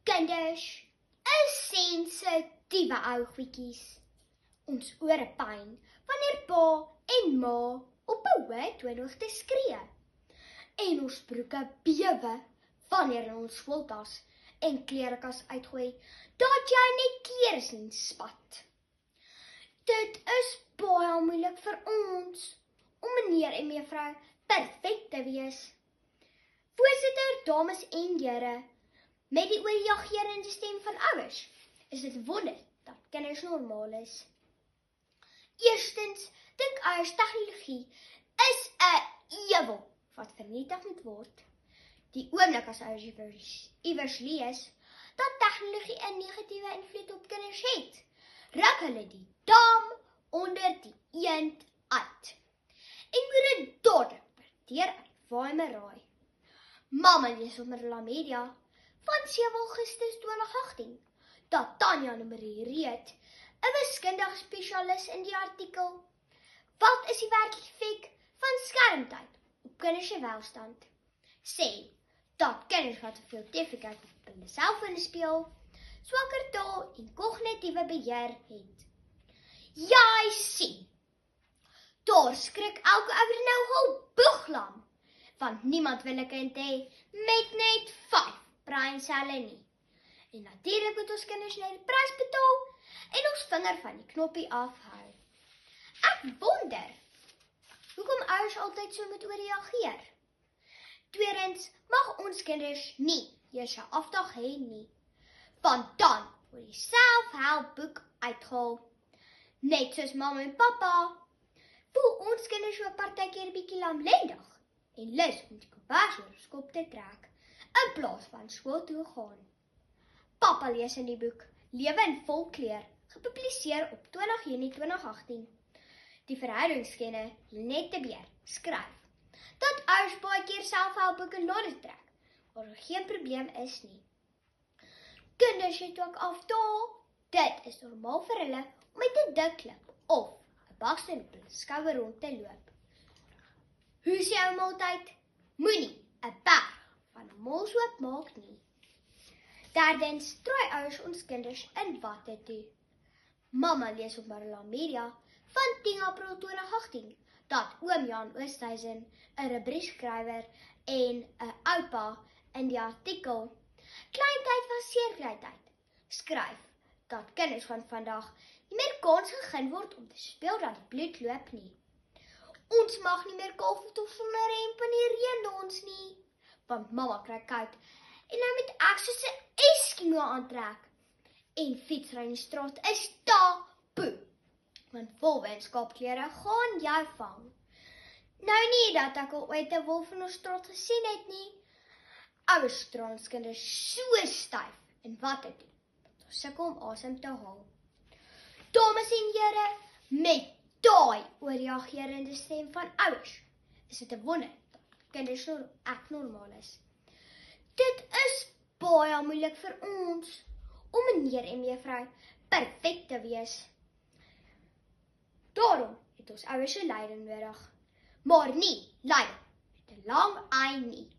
Kinders is sensitiewe ou goedjies. Ons ore pyn wanneer pa en ma op 'n hoë toonhoogte skree. En ons broeke bewe wanneer ons skooltas en klerekas uitgooi, dat jy net klere sien spat. Dit is baie moeilik vir ons om meneer en mevrou perfek te wees. Voorsitter, dames en here, met die oorreagerende stem van ouers, is dit wonder dat kinders normaal is. Eerstens, dink ouers tegnologie is 'n ewel wat vernietig moet word. Die oomblik as ouers iewers lees dat tegnologie 'n negatiewe invloed op kinders het, ruk hulle die dam onder die eend uit. En moet dit dadelik deur uit Waimaraai. Mamma lees op Marula Media van 7 Augustus 2018 dat Tanya Marie Reed, 'n wiskundige spesialis in die artikel "Wat is die werklike effek van skermtyd op kinders se welstand?" sê dat kinders wat te veel TV kyk op hulle selfone speel, swakker taal en kognitiewe beheer het. Jy sien, daar skrik elke ouer nou hul boeglam, want niemand wil 'n kind hê met net 5 breinselle nie. En natuurlik moet ons kinders net die prys betaal en ons vinger van die knoppie afhou. Ek wonder, hoekom ouers altyd so moet oorreageer? Tweedens, mag ons kinders nie eers 'n afdag hê nie, want dan word die selfhelpboek uitgehaal. Net soos mamma en pappa, voel ons kinders so partykeer bietjie lamlendig en lus om die kombers oor ons kop te trek, in plaas van skool toe gaan. Pappa lees in die boek Lewe in Volkleur, gepubliseer op 20 Junie 2018. Die verhoudingskenner Lenet de Beer skryf dat ouers baie keer selfhelpboeke nader trek, waar er geen probleem is nie. Kinders het ook afdaal, dit is normaal vir hulle om met 'n dik klip of 'n baksteen op hulle skouer rond te loop. Hoe is jou maaltyd? Moenie 'n berg van 'n mos oopmaak nie. Derdens, draai ouers ons kinders in watte toe. Mamma lees op Marula Media van 10 April 2018 dat oom Jan Oosthuizen, 'n rubriekskrywer en 'n oupa in die artikel Kleintyd was seerkleintyd, skryf dat kinders van vandag nie meer kans gegee word om te speel dat die bloed loop nie. Ons mag nie meer kalfvoet of sonder hemp in die reën dans nie, want mamma kry koud en nou moet ek soos 'n eskimo aantrek. En fietsry in die straat is taboe, want wolwe en skaapklere gaan jou vang. Nou nie dat ek al ooit 'n wolf in ons straat gesien het nie. Ouers dra ons kinders so styf en watte toe, dat ons sukkel om asem te haal. Dames en here, met daai oorreagerende stem van ouers, is dit 'n wonder dat kinders ek normaal is. Dit is baie moeilik vir ons om meneer en mevrou perfek te wees. Daarom het ons ouers se leiding nodig, maar nie leiding met 'n lang ei nie.